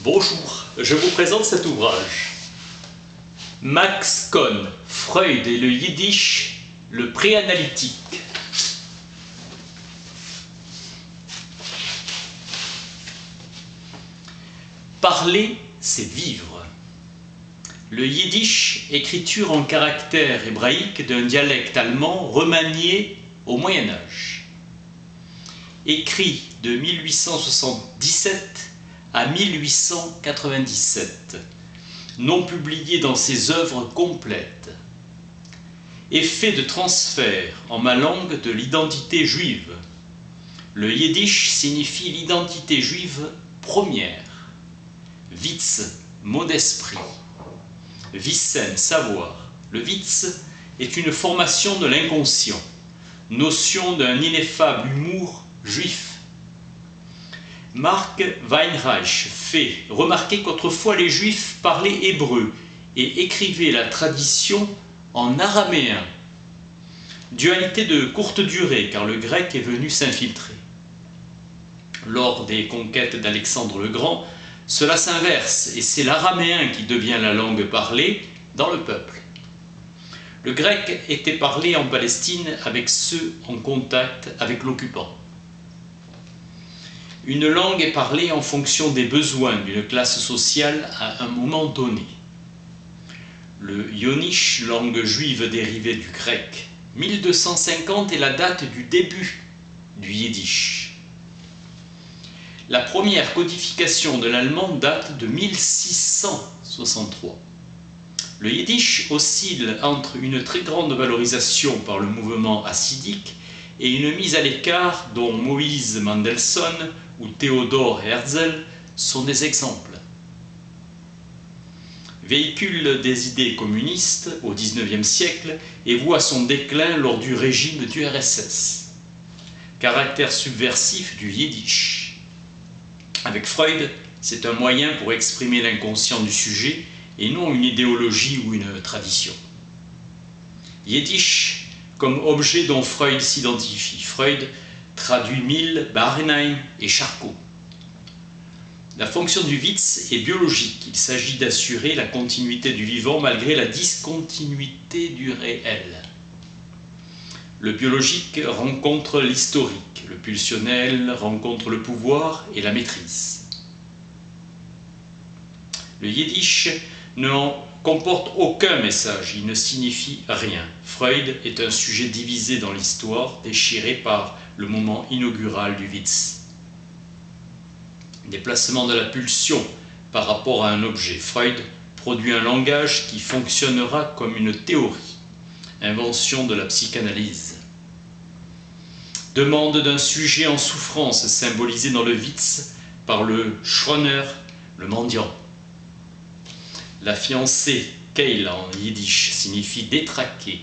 Bonjour, je vous présente cet ouvrage. Max Kohn, Freud et le Yiddish, le préanalytique. Parler, c'est vivre. Le Yiddish, écriture en caractère hébraïque d'un dialecte allemand remanié au Moyen Âge. Écrit de 1877 à 1897, non publié dans ses œuvres complètes. Effet de transfert en ma langue de l'identité juive. Le Yiddish signifie l'identité juive première. Witz, mot d'esprit. Wissen, savoir. Le Witz est une formation de l'inconscient, notion d'un ineffable humour juif. Marc Weinreich fait remarquer qu'autrefois les Juifs parlaient hébreu et écrivaient la tradition en araméen. Dualité de courte durée, car le grec est venu s'infiltrer. Lors des conquêtes d'Alexandre le Grand, cela s'inverse et c'est l'araméen qui devient la langue parlée dans le peuple. Le grec était parlé en Palestine avec ceux en contact avec l'occupant. Une langue est parlée en fonction des besoins d'une classe sociale à un moment donné. Le Yonish, langue juive dérivée du grec, 1250 est la date du début du Yiddish. La première codification de l'allemand date de 1663. Le Yiddish oscille entre une très grande valorisation par le mouvement hassidique et une mise à l'écart dont Moïse Mendelssohn ou Theodor Herzl sont des exemples. Véhicule des idées communistes au XIXe siècle et voit son déclin lors du régime du RSS. Caractère subversif du Yiddish. Avec Freud, c'est un moyen pour exprimer l'inconscient du sujet et non une idéologie ou une tradition. Yiddish comme objet dont Freud s'identifie. Freud traduit Mill, Bernheim et Charcot. La fonction du Witz est biologique. Il s'agit d'assurer la continuité du vivant malgré la discontinuité du réel. Le biologique rencontre l'historique. Le pulsionnel rencontre le pouvoir et la maîtrise. Le Yiddish n'en comporte aucun message, il ne signifie rien. Freud est un sujet divisé dans l'histoire, déchiré par le moment inaugural du Witz. Déplacement de la pulsion par rapport à un objet. Freud produit un langage qui fonctionnera comme une théorie. Invention de la psychanalyse. Demande d'un sujet en souffrance symbolisé dans le Witz par le Schroner, le mendiant. La fiancée, Keil en yiddish, signifie détraquer.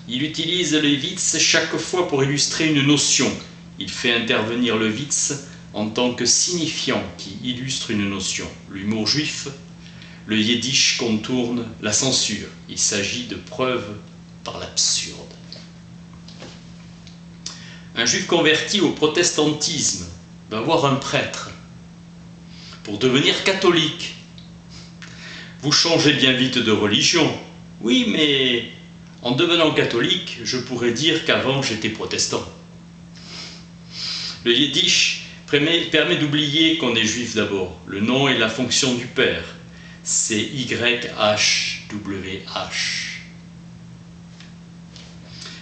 Il utilise le Witz chaque fois pour illustrer une notion. Il fait intervenir le Witz en tant que signifiant qui illustre une notion. L'humour juif, le Yiddish contourne la censure. Il s'agit de preuves par l'absurde. Un juif converti au protestantisme va voir un prêtre pour devenir catholique. Vous changez bien vite de religion. Oui, mais en devenant catholique, je pourrais dire qu'avant j'étais protestant. Le Yiddish permet d'oublier qu'on est juif d'abord. Le nom et la fonction du père. C'est YHWH.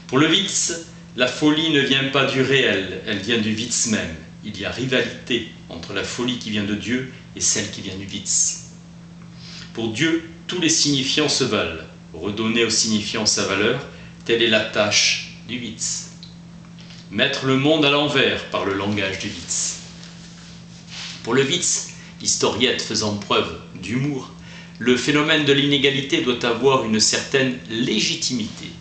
Pour le Witz, la folie ne vient pas du réel, elle vient du Witz même. Il y a rivalité entre la folie qui vient de Dieu et celle qui vient du Witz. Pour Dieu, tous les signifiants se valent. Redonner au signifiant sa valeur, telle est la tâche du Witz. Mettre le monde à l'envers par le langage du Witz. Pour le Witz, historiette faisant preuve d'humour, le phénomène de l'inégalité doit avoir une certaine légitimité.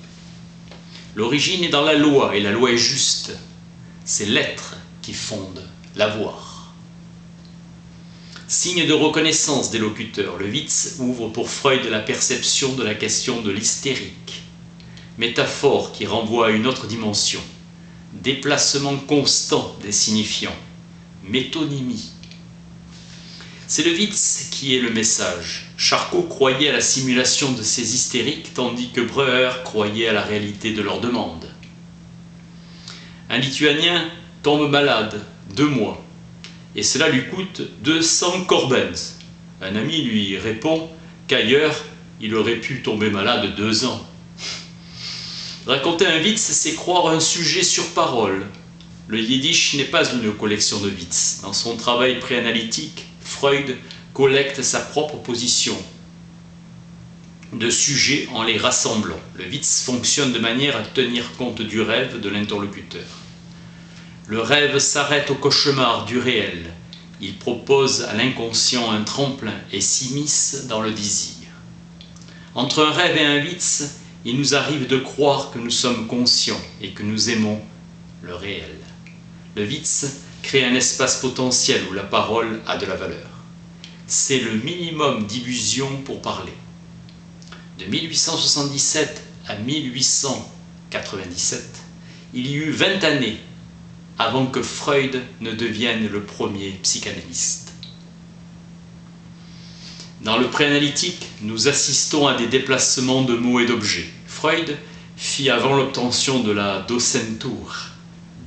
L'origine est dans la loi et la loi est juste. C'est l'être qui fonde l'avoir. Signe de reconnaissance des locuteurs, le Witz ouvre pour Freud la perception de la question de l'hystérique. Métaphore qui renvoie à une autre dimension. Déplacement constant des signifiants. Métonymie. C'est le Witz qui est le message. Charcot croyait à la simulation de ces hystériques, tandis que Breuer croyait à la réalité de leurs demandes. Un Lituanien tombe malade, 2 mois, et cela lui coûte 200 korbens. Un ami lui répond qu'ailleurs, il aurait pu tomber malade 2 ans. Raconter un Witz, c'est croire un sujet sur parole. Le yiddish n'est pas une collection de Witz. Dans son travail préanalytique, Freud collecte sa propre position de sujets en les rassemblant. Le Witz fonctionne de manière à tenir compte du rêve de l'interlocuteur. Le rêve s'arrête au cauchemar du réel. Il propose à l'inconscient un tremplin et s'immisce dans le désir. Entre un rêve et un Witz, il nous arrive de croire que nous sommes conscients et que nous aimons le réel. Le Witz crée un espace potentiel où la parole a de la valeur. C'est le minimum d'illusion pour parler. De 1877 à 1897, il y eut 20 années avant que Freud ne devienne le premier psychanalyste. Dans le préanalytique, nous assistons à des déplacements de mots et d'objets. Freud fit avant l'obtention de la Docentur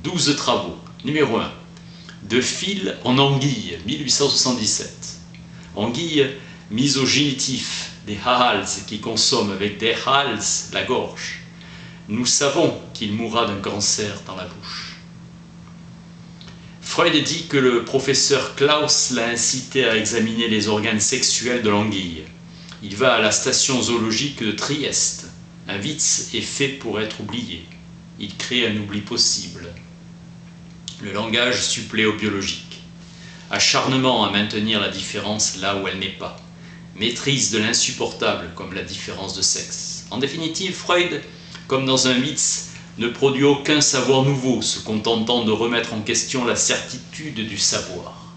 12 travaux. Numéro 1. De fil en anguille, 1877. Anguille, mise au génitif, des Hals qui consomment avec des Hals la gorge. Nous savons qu'il mourra d'un cancer dans la bouche. Freud dit que le professeur Klaus l'a incité à examiner les organes sexuels de l'anguille. Il va à la station zoologique de Trieste. Un Witz est fait pour être oublié. Il crée un oubli possible. Le langage supplée au biologique. Acharnement à maintenir la différence là où elle n'est pas. Maîtrise de l'insupportable comme la différence de sexe. En définitive, Freud, comme dans un Witz, ne produit aucun savoir nouveau, se contentant de remettre en question la certitude du savoir.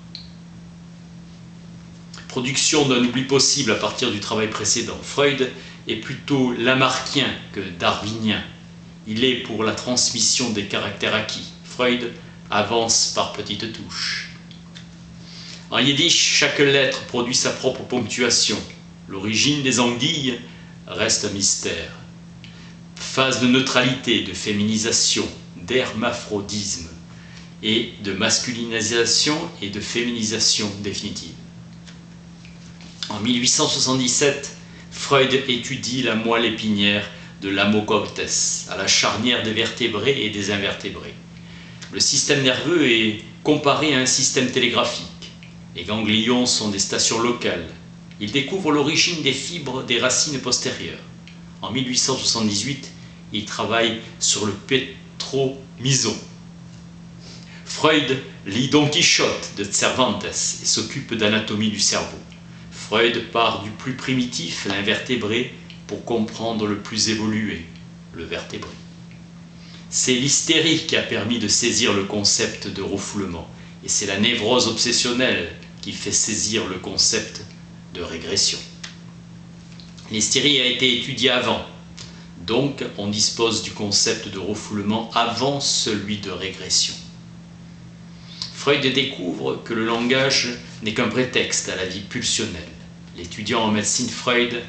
Production d'un oubli possible à partir du travail précédent. Freud est plutôt lamarckien que darwinien. Il est pour la transmission des caractères acquis. Freud avance par petites touches. En yiddish, chaque lettre produit sa propre ponctuation. L'origine des anguilles reste un mystère. Phase de neutralité, de féminisation, d'hermaphrodisme et de masculinisation et de féminisation définitive. En 1877, Freud étudie la moelle épinière de l'Amocoptes, à la charnière des vertébrés et des invertébrés. Le système nerveux est comparé à un système télégraphique. Les ganglions sont des stations locales. Il découvre l'origine des fibres des racines postérieures. En 1878, il travaille sur le pétromyson. Freud lit Don Quichotte de Cervantes et s'occupe d'anatomie du cerveau. Freud part du plus primitif, l'invertébré, pour comprendre le plus évolué, le vertébré. C'est l'hystérie qui a permis de saisir le concept de refoulement, et c'est la névrose obsessionnelle qui fait saisir le concept de régression. L'hystérie a été étudiée avant, donc on dispose du concept de refoulement avant celui de régression. Freud découvre que le langage n'est qu'un prétexte à la vie pulsionnelle. L'étudiant en médecine Freud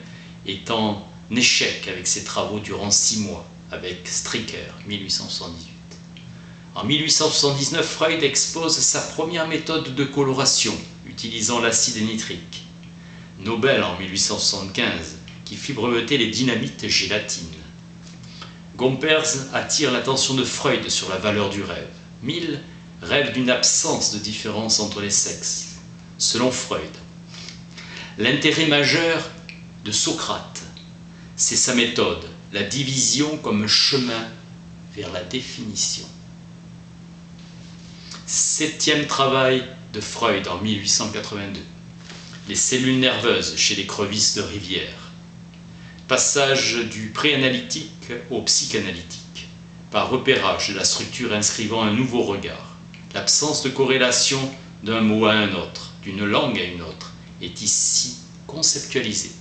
est en échec avec ses travaux durant 6 mois, avec Stricker, 1878. En 1879, Freud expose sa première méthode de coloration, utilisant l'acide nitrique. Nobel en 1875, qui fit breveter les dynamites gélatines. Gompers attire l'attention de Freud sur la valeur du rêve. Mill rêve d'une absence de différence entre les sexes. Selon Freud, l'intérêt majeur de Socrate, c'est sa méthode, la division comme chemin vers la définition. 7e travail de Freud en 1882. Les cellules nerveuses chez les crevisses de rivière. Passage du préanalytique au psychanalytique, par repérage de la structure inscrivant un nouveau regard. L'absence de corrélation d'un mot à un autre, d'une langue à une autre, est ici conceptualisée.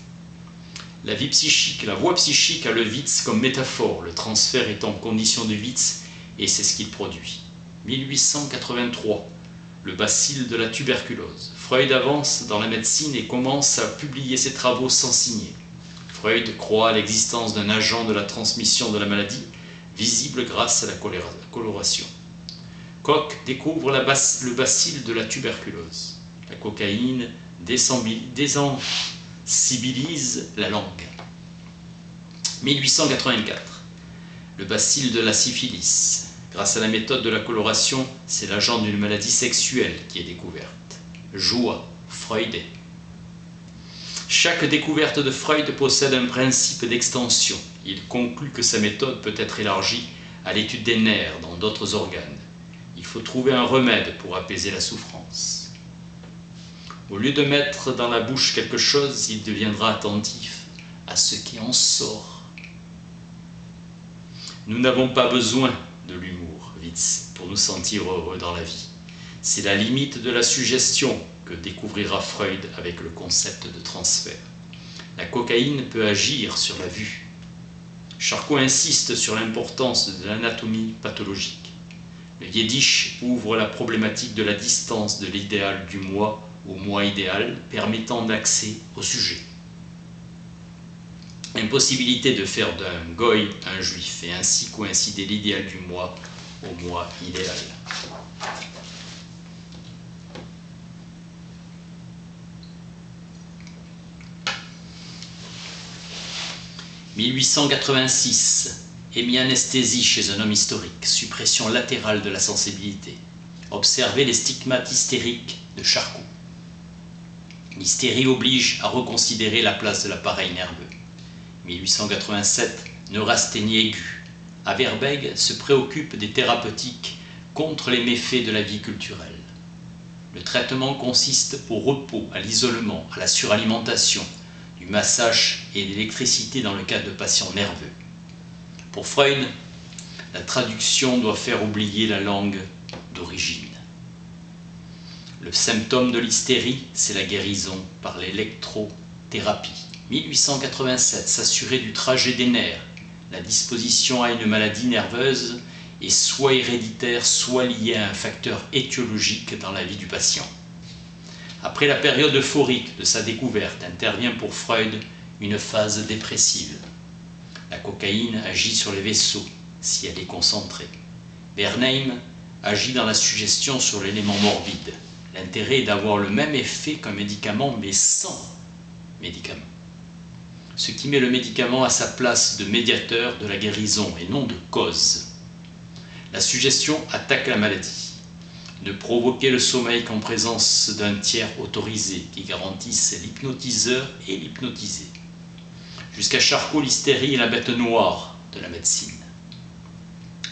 La vie psychique, la voie psychique a le Witz comme métaphore, le transfert étant condition de Witz, et c'est ce qu'il produit. 1883, le bacille de la tuberculose. Freud avance dans la médecine et commence à publier ses travaux sans signer. Freud croit à l'existence d'un agent de la transmission de la maladie, visible grâce à la coloration. Koch découvre le bacille de la tuberculose. La cocaïne désensibilise la langue. 1884. Le bacille de la syphilis. Grâce à la méthode de la coloration, c'est l'agent d'une maladie sexuelle qui est découverte. Joie, Freud. Chaque découverte de Freud possède un principe d'extension. Il conclut que sa méthode peut être élargie à l'étude des nerfs dans d'autres organes. Il faut trouver un remède pour apaiser la souffrance. Au lieu de mettre dans la bouche quelque chose, il deviendra attentif à ce qui en sort. Nous n'avons pas besoin de l'humour, Witz, pour nous sentir heureux dans la vie. C'est la limite de la suggestion que découvrira Freud avec le concept de transfert. La cocaïne peut agir sur la vue. Charcot insiste sur l'importance de l'anatomie pathologique. Le Yiddish ouvre la problématique de la distance de l'idéal du moi au moi idéal, permettant d'accès au sujet. Impossibilité de faire d'un goy un juif et ainsi coïncider l'idéal du moi au moi idéal. « 1886. Hémianesthésie chez un homme historique, suppression latérale de la sensibilité. Observez les stigmates hystériques de Charcot. L'hystérie oblige à reconsidérer la place de l'appareil nerveux. 1887, neurasthénie aiguë. Averbeck se préoccupe des thérapeutiques contre les méfaits de la vie culturelle. Le traitement consiste au repos, à l'isolement, à la suralimentation, du massage et de l'électricité dans le cas de patients nerveux. Pour Freud, la traduction doit faire oublier la langue d'origine. Le symptôme de l'hystérie, c'est la guérison par l'électrothérapie. 1887, s'assurer du trajet des nerfs. La disposition à une maladie nerveuse est soit héréditaire, soit liée à un facteur étiologique dans la vie du patient. Après la période euphorique de sa découverte, intervient pour Freud une phase dépressive. La cocaïne agit sur les vaisseaux, si elle est concentrée. Bernheim agit dans la suggestion sur l'élément morbide. L'intérêt est d'avoir le même effet qu'un médicament, mais sans médicament. Ce qui met le médicament à sa place de médiateur de la guérison et non de cause. La suggestion attaque la maladie. Ne provoquer le sommeil qu'en présence d'un tiers autorisé qui garantisse l'hypnotiseur et l'hypnotisé. Jusqu'à Charcot, l'hystérie est la bête noire de la médecine.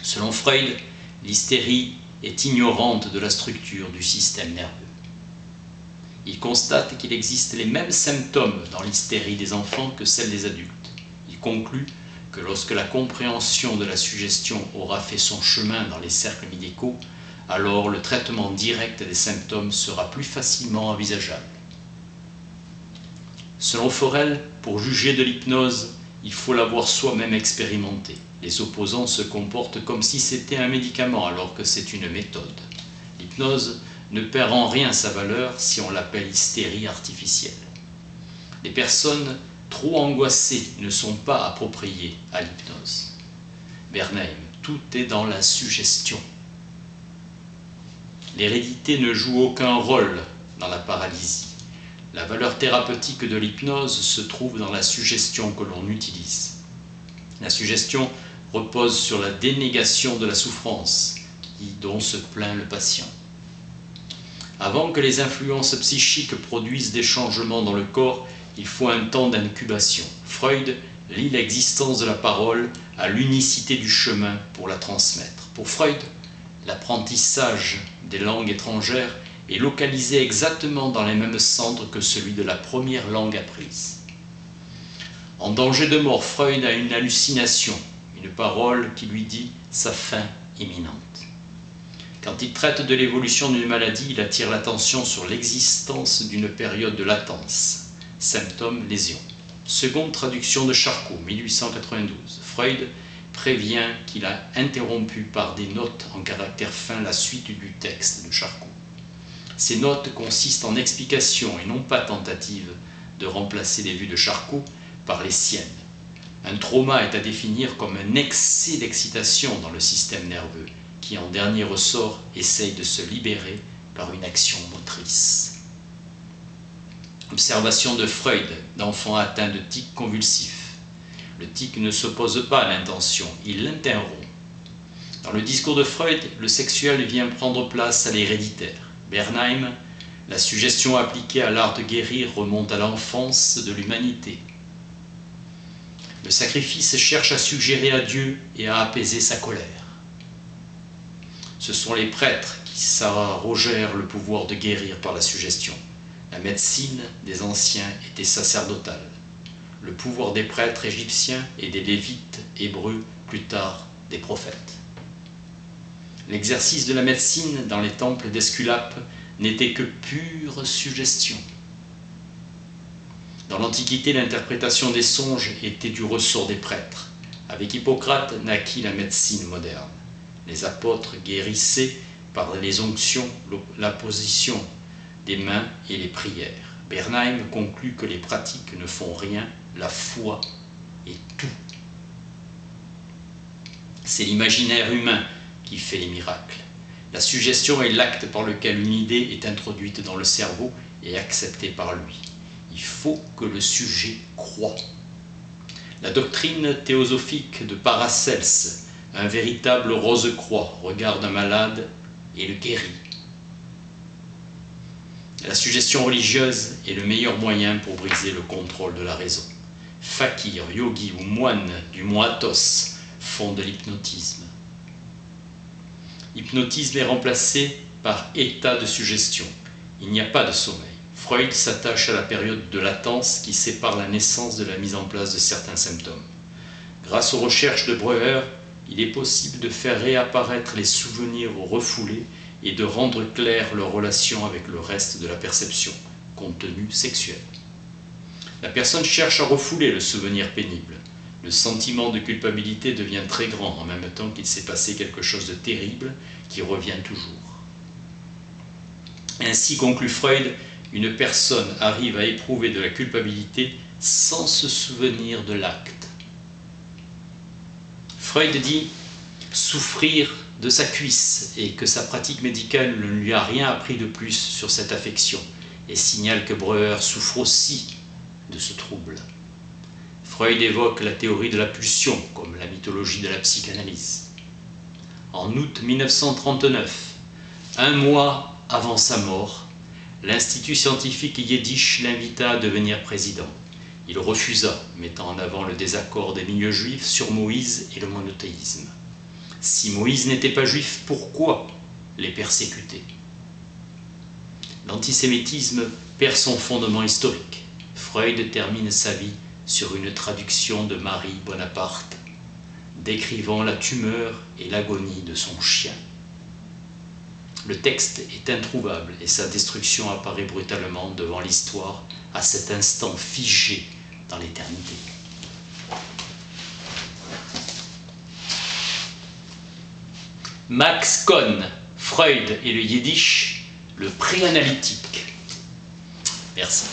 Selon Freud, l'hystérie est ignorante de la structure du système nerveux. Il constate qu'il existe les mêmes symptômes dans l'hystérie des enfants que celle des adultes. Il conclut que lorsque la compréhension de la suggestion aura fait son chemin dans les cercles médicaux, alors le traitement direct des symptômes sera plus facilement envisageable. Selon Forel, pour juger de l'hypnose, il faut l'avoir soi-même expérimenté. Les opposants se comportent comme si c'était un médicament alors que c'est une méthode. L'hypnose ne perd en rien sa valeur si on l'appelle hystérie artificielle. Les personnes trop angoissées ne sont pas appropriées à l'hypnose. Bernheim, tout est dans la suggestion. L'hérédité ne joue aucun rôle dans la paralysie. La valeur thérapeutique de l'hypnose se trouve dans la suggestion que l'on utilise. La suggestion repose sur la dénégation de la souffrance dont se plaint le patient. Avant que les influences psychiques produisent des changements dans le corps, il faut un temps d'incubation. Freud lie l'existence de la parole à l'unicité du chemin pour la transmettre. Pour Freud, l'apprentissage des langues étrangères est localisé exactement dans les mêmes centres que celui de la première langue apprise. En danger de mort, Freud a une hallucination, une parole qui lui dit sa fin imminente. Quand il traite de l'évolution d'une maladie, il attire l'attention sur l'existence d'une période de latence, symptômes, lésions. Seconde traduction de Charcot, 1892. Freud prévient qu'il a interrompu par des notes en caractère fin la suite du texte de Charcot. Ces notes consistent en explications et non pas tentatives de remplacer les vues de Charcot par les siennes. Un trauma est à définir comme un excès d'excitation dans le système nerveux qui, en dernier ressort, essaye de se libérer par une action motrice. Observation de Freud d'enfants atteints de tics convulsifs. Le tic ne s'oppose pas à l'intention, il l'interrompt. Dans le discours de Freud, le sexuel vient prendre place à l'héréditaire. Bernheim, la suggestion appliquée à l'art de guérir remonte à l'enfance de l'humanité. Le sacrifice cherche à suggérer à Dieu et à apaiser sa colère. Ce sont les prêtres qui s'arrogèrent le pouvoir de guérir par la suggestion. La médecine des anciens était sacerdotale. Le pouvoir des prêtres égyptiens et des lévites hébreux, plus tard des prophètes. L'exercice de la médecine dans les temples d'Esculape n'était que pure suggestion. Dans l'Antiquité, l'interprétation des songes était du ressort des prêtres. Avec Hippocrate naquit la médecine moderne. Les apôtres guérissaient par les onctions, la position des mains et les prières. Bernheim conclut que les pratiques ne font rien, la foi est tout. C'est l'imaginaire humain qui fait les miracles. La suggestion est l'acte par lequel une idée est introduite dans le cerveau et acceptée par lui. Il faut que le sujet croie. La doctrine théosophique de Paracelse, un véritable rose-croix, regarde un malade et le guérit. La suggestion religieuse est le meilleur moyen pour briser le contrôle de la raison. Fakir, yogi ou moine du mont Athos font de l'hypnotisme. Hypnotisme est remplacé par état de suggestion. Il n'y a pas de sommeil. Freud s'attache à la période de latence qui sépare la naissance de la mise en place de certains symptômes. Grâce aux recherches de Breuer, il est possible de faire réapparaître les souvenirs refoulés et de rendre claire leur relation avec le reste de la perception, contenu sexuel. La personne cherche à refouler le souvenir pénible. Le sentiment de culpabilité devient très grand en même temps qu'il s'est passé quelque chose de terrible qui revient toujours. Ainsi conclut Freud, une personne arrive à éprouver de la culpabilité sans se souvenir de l'acte. Freud dit souffrir de sa cuisse et que sa pratique médicale ne lui a rien appris de plus sur cette affection et signale que Breuer souffre aussi de ce trouble. Freud évoque la théorie de la pulsion comme la mythologie de la psychanalyse. En août 1939, un mois avant sa mort, l'Institut scientifique yiddish l'invita à devenir président. Il refusa, mettant en avant le désaccord des milieux juifs sur Moïse et le monothéisme. Si Moïse n'était pas juif, pourquoi les persécuter? L'antisémitisme perd son fondement historique. Freud termine sa vie sur une traduction de Marie Bonaparte, décrivant la tumeur et l'agonie de son chien. Le texte est introuvable et sa destruction apparaît brutalement devant l'histoire à cet instant figé dans l'éternité. Max Kohn, Freud et le Yiddish, le préanalytique. Merci.